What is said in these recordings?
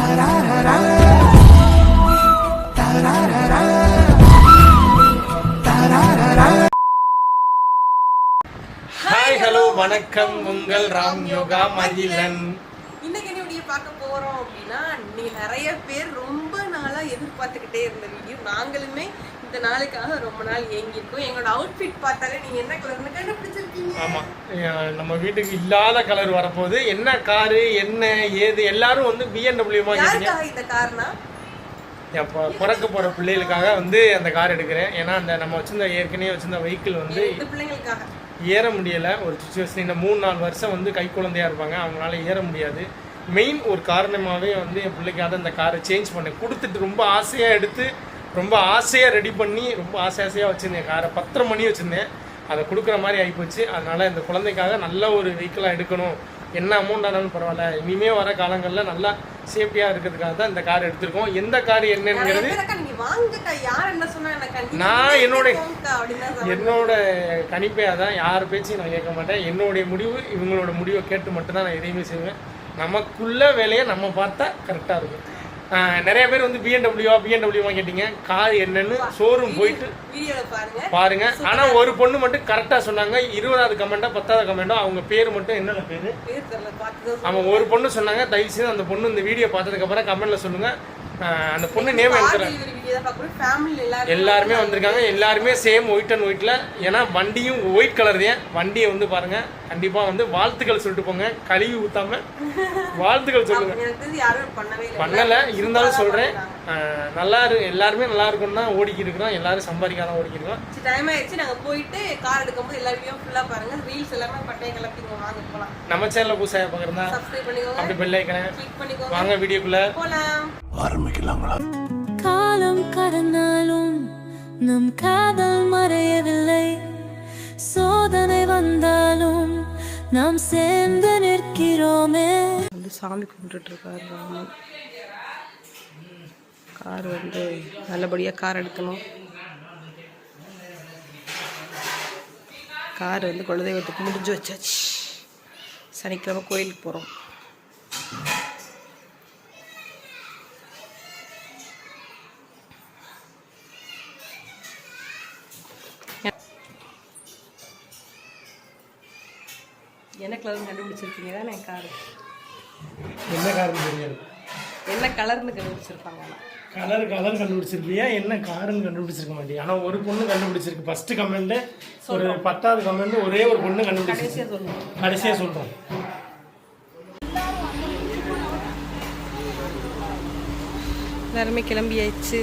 Hi hello வணக்கம், உங்கள் ராம் யோகா மகிழன். இன்னைக்கு என்ன வீடியோ பார்க்க போறோம் அப்படின்னா, நீங்க நிறைய பேர் ரொம்ப நாளா எதிர்பார்த்துக்கிட்டே இருந்த வீடியோ. நாங்களுமே இந்த நாளுக்காக ரொம்ப நாள் ஏங்கியிருக்கோம். எங்களோட அவுட்ஃபிட் பார்த்தாலே நீங்க என்ன கலர்னு கண்டுபிடிச்சிருக்கீங்க. ஆமா, நம்ம வீட்டுக்கு இல்லாத கலர் வரப்போகுது. என்ன காரு, என்ன ஏது, எல்லாரும் வந்து BMW வாங்கிட்டீங்க. இந்த கார்னா இப்போ பிறக்க போற பிள்ளைகளுக்காக வந்து அந்த கார் எடுக்கிறேன். ஏன்னா அந்த நம்ம ஏற்கனவே வச்சிருந்த வெஹிக்கிள் வந்து பிள்ளைங்களுக்காக ஏற முடியலை. ஒரு சுச்சுவேஷன் இந்த 3-4 வருஷம் வந்து கை குழந்தையா இருப்பாங்க, அவங்களால ஏற முடியாது. மெயின் ஒரு காரணமாகவே வந்து என் பிள்ளைக்காக அந்த காரை சேஞ்ச் பண்ணேன். கொடுத்துட்டு ரொம்ப ஆசையாக எடுத்து ரொம்ப ஆசையாக ரெடி பண்ணி ரொம்ப ஆசையாக வச்சுருந்தேன். காரை 10:30 மணி வச்சுருந்தேன். அதை கொடுக்குற மாதிரி ஆகிப்போச்சு. அதனால் இந்த குழந்தைக்காக நல்ல ஒரு வெஹிக்கிளாக எடுக்கணும். என்ன அமௌண்ட் ஆனாலும் பரவாயில்ல, இனிமேல் வர காலங்களில் நல்லா சேஃப்டியாக இருக்கிறதுக்காக தான் இந்த கார் எடுத்திருக்கோம். எந்த கார் என்னங்கிறது நான் என்னோட கணிப்பையாக தான், யார் பேச்சையும் நான் கேட்க மாட்டேன். என்னுடைய முடிவு, இவங்களோட முடிவை கேட்டு மட்டும்தான் நான் எதையுமே செய்வேன். நமக்குள்ள வேலையை நம்ம பார்த்தா கரெக்டாக இருக்கும். நிறைய பேர் வந்து பிஎன்டபிள்யூவா கேட்டீங்க. கார் என்னன்னு ஷோரூம் போயிட்டு பாருங்க. ஆனா ஒரு பொண்ணு மட்டும் கரெக்டா சொன்னாங்க. 20வது கமெண்டா 10வது கமெண்டோ அவங்க பேர் மட்டும் என்னென்ன பேரு அவங்க ஒரு பொண்ணு சொன்னாங்க. தயவு செய்து அந்த பொண்ணு இந்த வீடியோ பார்த்ததுக்கு அப்புறம் கமெண்ட்ல சொல்லுங்க. அந்த பொண்ணு நேம் எடுக்கிறேன். எல்லாருமே வந்திருக்காங்க. எல்லாருமே சேம் ஒயிட் அண்ட் ஒயிட்ல. ஏன்னா வண்டியும் ஒயிட் கலர் தான். வண்டியை வந்து பாருங்க, கண்டிப்பா வந்து வாழ்த்துக்கள் சொல்லிட்டு போங்க. கழுவி ஊத்தாம வாழ்த்துக்கள் சொல்லுங்க. பண்ணல இருந்தாலும் சொல்றேன், நல்லா எல்லாருமே நல்லா இருக்கும்னு தான் ஓடிக்கி இருக்கிறோம். எல்லாரும் சம்பாதிக்காதான் ஓடிக்கி இருக்கோம். டைம் ஆயிடுச்சு, நாங்க போயிட்டு கார் எடுக்கும்போது எல்லா வீடியோ ஃபுல்லா பாருங்க. ரீல்ஸ் எல்லாமே பட்டைய கிளப்பிங்க. வாங்க போலாம். நம்ம சேனல்ல புதுசா பாக்குறதா சப்ஸ்கிரைப் பண்ணிக்கோங்க, அப்படி பெல் ஐகானை கிளிக் பண்ணிக்கோங்க. வாங்க வீடியோக்குள்ள போலாம். ஆரம்பிக்கலாங்களா? காலம் கடந்தாலும் நம் காதல் மறையவில்லை. சோதனை வந்தாலும் நாம் சேர்ந்து நிற்கிறோமே. வந்து சாமி கும்பிட்டுட்டு இருக்காரு ராமன். கார் வந்து நல்லபடியா கார் எடுக்கணும். கார் வந்து குலதெய்வத்துக்கு முடிஞ்சு வச்சாச்சு. சனிக்கிழமை கோயிலுக்கு போறோம். என்ன கலர்னு கண்டுபிடிச்சிருக்கீங்க தானே? காரு என்ன காருன்னு தெரியாது. என்ன கலர்னு கண்டுபிடிச்சிருப்பாங்க. கலர் கண்டுபிடிச்சிருக்கியா? என்ன காருன்னு கண்டுபிடிச்சிருக்க மாட்டேன். ஆனால் ஒரு பொண்ணு கண்டுபிடிச்சிருக்கு. ஃபர்ஸ்ட் கமெண்ட், ஒரு 10வது கமெண்ட் ஒரே ஒரு பொண்ணு கண்டுபிடிச்சிருக்கு. கடைசியா சொல்றோம். எல்லாருமே கிளம்பியாச்சு.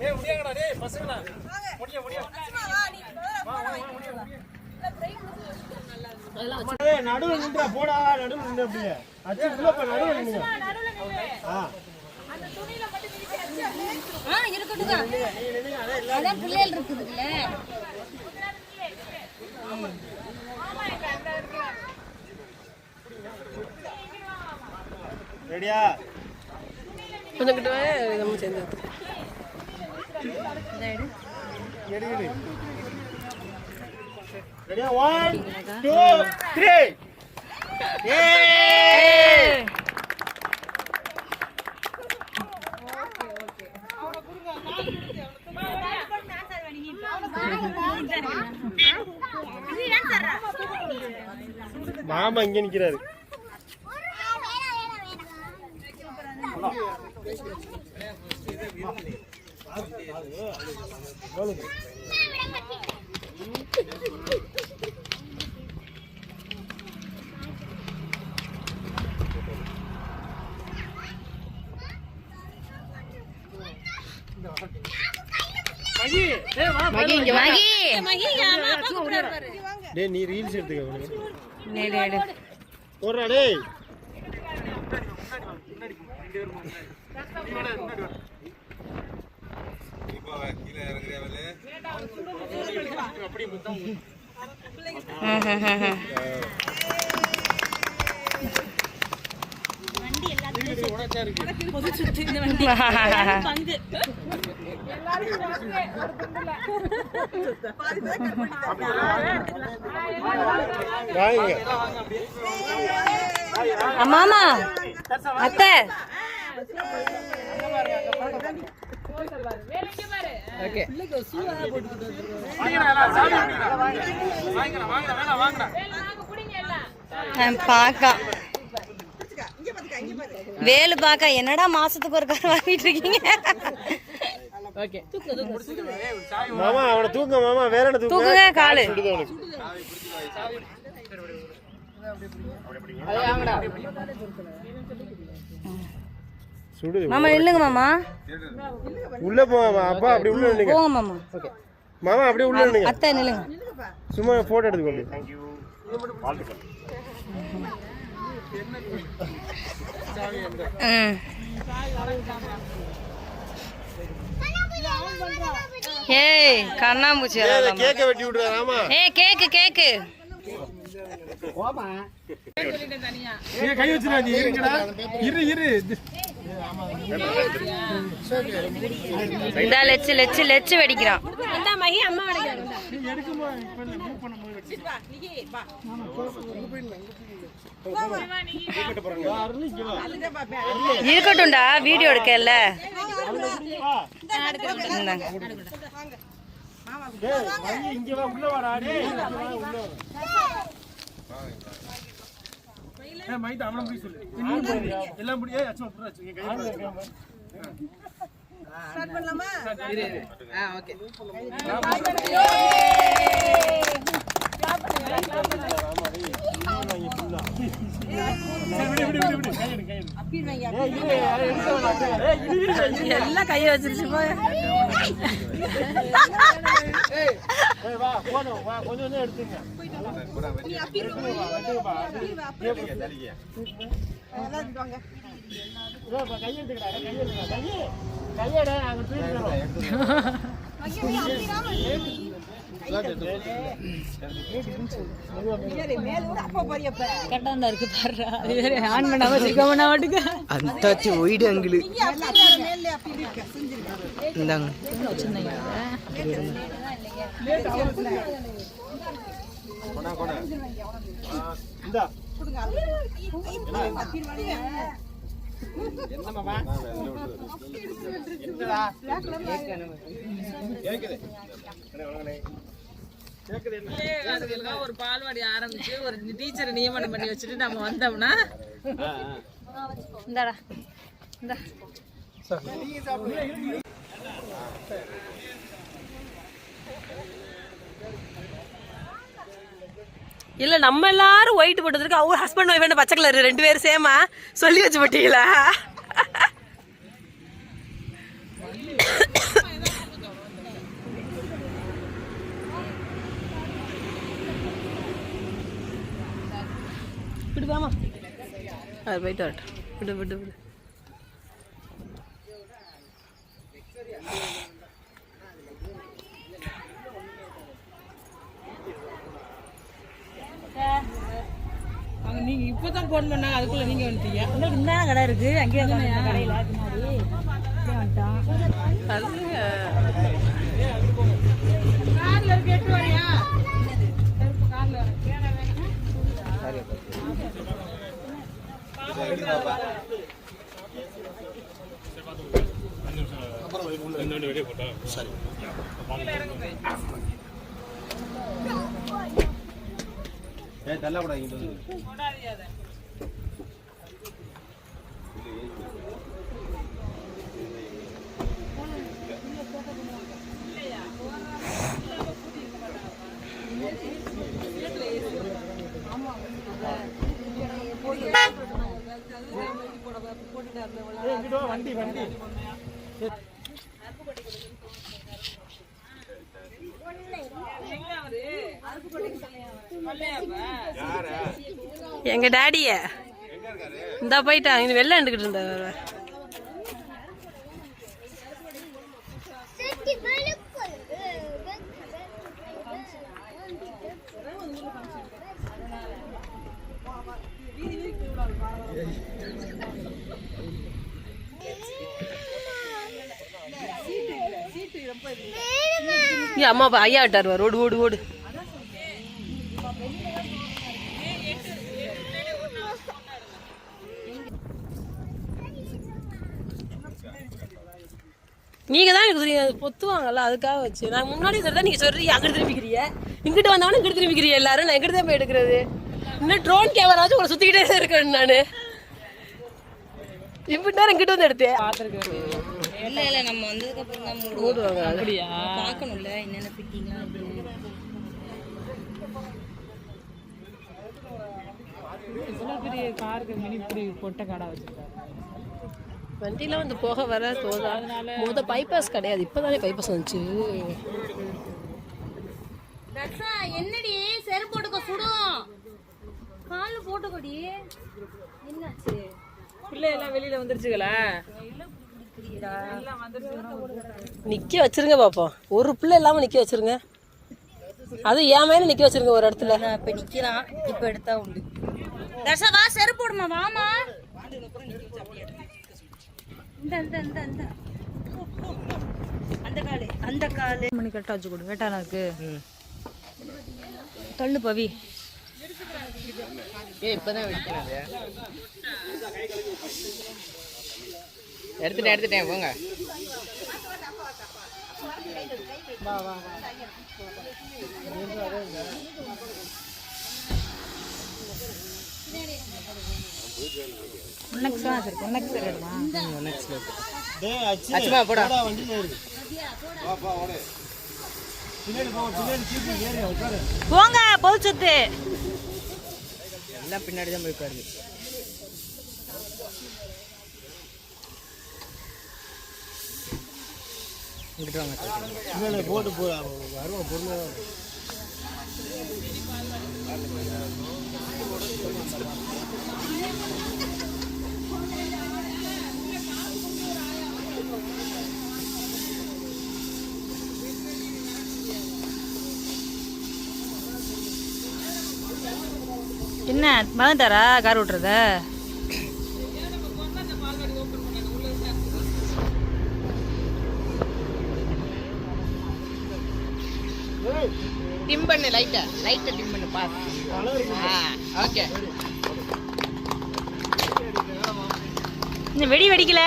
ஏய் முடியாங்கடா டேய் பசங்களா முடிய ஏய் நடுவுல நின்றா போடா நடுவுல நின்று அப்படியே அச்சு உள்ள போ நடுவுல நின்னு அந்த துணியில மட்டும் விரிச்சு இருக்கட்டும். அதான் பிள்ளைகள் இருக்குதுல்ல. ரெடியா கொஞ்சம் கிட்ட நம்ம சேர்ந்து ரெடி ரெடியா 1 2 3 ஏய் மாமா இங்க நிக்கிறாரு டேய் நீ ரீல்ஸ் எடுத்துக்க போறா டேய் மாமா அத்தை பாக்கா வேலு பாக்கா என்னடா மாசத்துக்கு ஒரு கார் வாங்கிட்டு இருக்கீங்க மாமா அவனை தூக்க மாமா வேற என்ன தூக்குங்க காலு சுடு மாமா இல்லங்க மாமா உள்ள போமா அப்பா அப்படி உள்ள நில்லுங்க போங்க மாமா மாமா அப்படியே உள்ள நில்லுங்க அத்தை நில்லுங்க சும்மா போட்டோ எடுத்துக்கோங்க थैंक यू ஏய் கண்ணாம்பூச்சி கேக்க வெட்டி விடுறாரு ஆமா ஏய் கேக்கு நீங்க கை வச்சிரா நீ இருங்கடா இரு இந்த லெச்சு வெடிக்கிறான் இருக்கட்டும்டா வீடியோ எடுக்கல இங்க வா உள்ள வாடா டேய் ஏய் மைட் அவன போய் சொல்லு இன்னும் போறியா எல்லாம் புடி ஏய் அச்சா புடி அச்சா கை ஸ்டார்ட் பண்ணலாமா இரு ஓகே எல்லாம் கையை வச்சிருச்சு போய் ஏய் வா போடு வா கொஞ்சம் எடுத்துங்க நீ அப்பி எல்லாம் வாங்க ஏய் கை எடுத்துடா கையடா அங்க தூக்கிடுறோம் கட்டாண்டா இருக்கு பாருடா வேற ஆன் பண்ணாம வச்சிருக்க மாட்டாங்க அந்தாச்சி ஒயிட் ஆங்கிள் இந்தாங்க இந்தா ஒரு பால்வாடி ஆரம்பிச்சு ஒரு டீச்சரை நியமனம் பண்ணி வச்சுட்டு நம்ம வந்தோம்னா இந்தாடா இந்தா இல்ல நம்ம எல்லாரும் ஒயிட் போட்டதுக்கு அவங்க ஹஸ்பண்ட் ஒய்ஃப் பச்சை கலர் 2 பேரும் சேமா சொல்லி வச்சு போட்டீங்களா விடுவாமா அது போயிட்டு வரட்டும். விடு விடு விடு. அவங்க நீங்க இப்பதான் போன் பண்ணாங்க, அதுக்குள்ள நீங்க வந்துட்டீங்க. உங்களுக்கு இந்த கடை இருக்கு, அங்கேயே கடையில பின்னாடி வந்துட்டோம். கார்ல இருக்கு, எட்டு வரையா கார்ல வண்டி வண்டி எங்க டாடிய இந்த போயிட்டான். இது வெள்ளம் எடுக்கிட்டு இருந்தா. அம்மா ஐயா விட்டார். ஓடு ஓடு ஓடு. நீங்க தான் எனக்கு பொத்துவாங்கல்ல, அதுக்காக வச்சு நான் முன்னாடி சொல்றேன். நீங்க சொல்றீங்க அங்கிட்டு திரும்பிக்கிறீங்க, இங்கிட்டு வந்தவன இங்கிட்டு திரும்பிக்கிறீங்க. எல்லாரும் நான் எங்கிட்ட தான் போய் எடுக்கிறது. இன்னும் ட்ரோன் கேமரா வச்சு உங்களை சுத்திக்கிட்டே தான் இருக்கேன் நானு. இப்படி நேரம் இங்கிட்ட வந்து எடுத்தேன். இல்ல இல்ல நம்ம வந்ததுக்கு அப்புறம் தான் மூடுவாங்க. அப்படியா பார்க்கணும்ல என்னென்ன ஃபிட்டிங்லாம் அப்படின்னு. இவ்வளோ பெரிய காருக்கு மினி இப்படி பொட்டை கடை வச்சிருக்காரு. வண்டிலாம் வந்து போக வர தோதா. முத பைபாஸ் கிடையாது, இப்போதானே பைபாஸ் வந்துச்சு. என்னடி செரு போட்டுக்க சுடும், காலு போட்டுக்கடி. என்னாச்சு? பிள்ளை எல்லாம் வெளியில வந்துருச்சுங்களா? நிக்க வச்சிருங்க பாப்போம். ஒரு பிள்ளை இல்லாம நிக்க வச்சிருங்க. அது ஏன் மேல நிக்க வச்சிருங்க ஒரு இடத்துல. இப்ப நிக்கிறான், இப்ப எடுத்தா உண்டு. தர்ஷா வா, செரு போடுமா, வாமா. இந்த இந்த இந்த இந்த அந்த காலு மணி கரெக்டா வச்சு கொடு. வேட்டானா இருக்கு தள்ளு பவி. இப்பதான் எடுத்துட்டேன் போங்க. வா வா போங்க பொது சொத்து எல்லாம் பின்னாடிதான் போய் உட்காருது. போட்டு வருவோம் பொருள். என்ன மறந்துட்டாரா கார் ஓட்டுறத? டிம் பண்ணு, லைட்டா டிம் பண்ணு பாஸ். ஓகே. இன்னும் வெடி வெடிக்கல.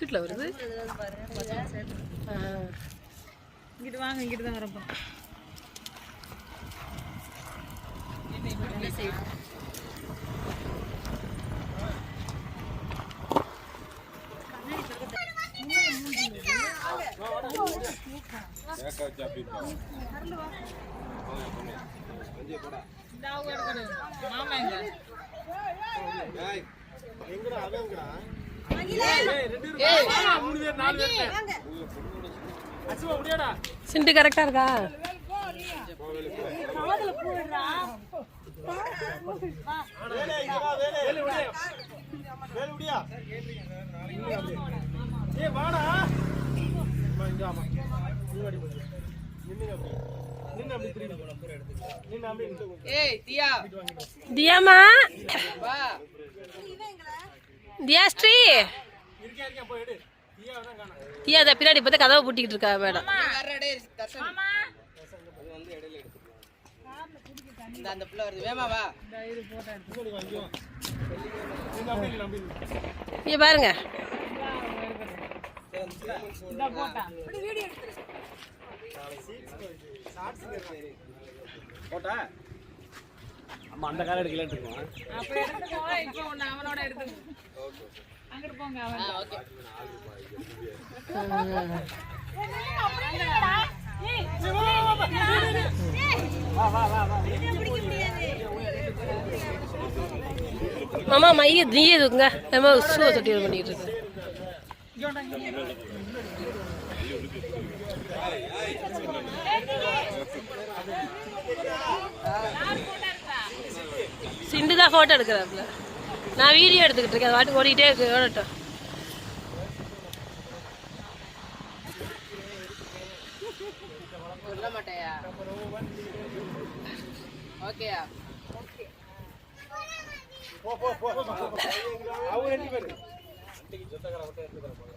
ஸ்பீட்ல வருது. இங்கிட்டு வாங்க, இங்கிட்டு தான் வரப்போ. மாமா எங்க? சிண்டு கரெக்டா இருக்கா? ஏய் தியா, தியாமா, தியாஸ்ரீ, தியா அதை பின்னாடி பார்த்து கதவை பூட்டிக்கிட்டு இருக்கா மேடம். அந்த பிள்ளை வருது, வேமா வா. இங்க பாருங்க. போட்டா அம்மா அந்த கால எடுக்கல எடுத்துக்கோ. அப்ப எடுத்துக்கோ, இப்போ ஒண்ணு அவனோட எடுத்துக்கோ. அங்கிட்டு போங்க அவன். ஓகே. மாமா மைய நீயே தூக்குங்க. நம்ம ஷூ தொட்டி பண்ணிட்டு இருக்கு. சிண்டு தான் போட்டோ எடுக்கிறாப்புல. நான் வீடியோ எடுத்துக்கிட்டு இருக்கேன். அது வாட்டி ஓடிக்கிட்டே இருக்கு. ஓடட்டும். சொல்ல மாட்டேயா? ஓகேயா? அவங்க ரெண்டு பேரு அன்னைக்கு சொந்தக்கார மட்டும் எடுத்துக்கற போல.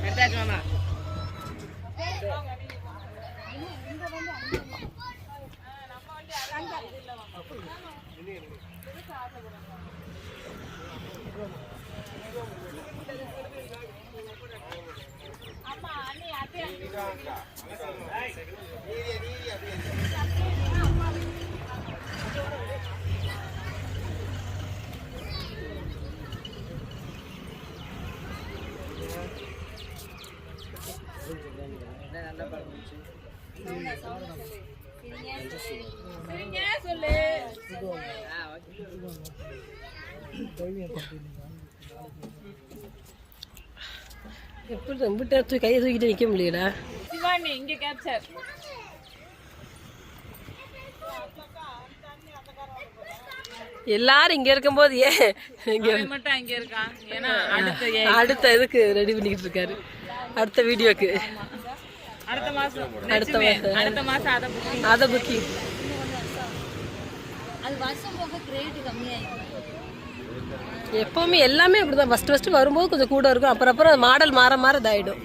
எடுத்தாச்சு மாமா. எப்படி ரொம்ப கையை தூக்கிட்டு நிற்க முடியல. சிவானி இங்க கேப்சர். எல்லாரும் இங்க இருக்கும்போது ஏன் இங்க மட்டும் அங்க இருக்கான்? ஏன்னா அடுத்த இதுக்கு ரெடி பண்ணிக்கிட்டு இருக்காரு. அடுத்த வீடியோக்கு அடுத்த மாசம் அதை புக்கிங். அது வருஷம் போக கிரேட் கம்மியாயிடும். எப்பவுமே எல்லாமே அப்படிதான். ஃபர்ஸ்ட் வரும்போது கொஞ்சம் கூட இருக்கும். அப்புறம் மாடல் மாற மாற இதாயிடும்.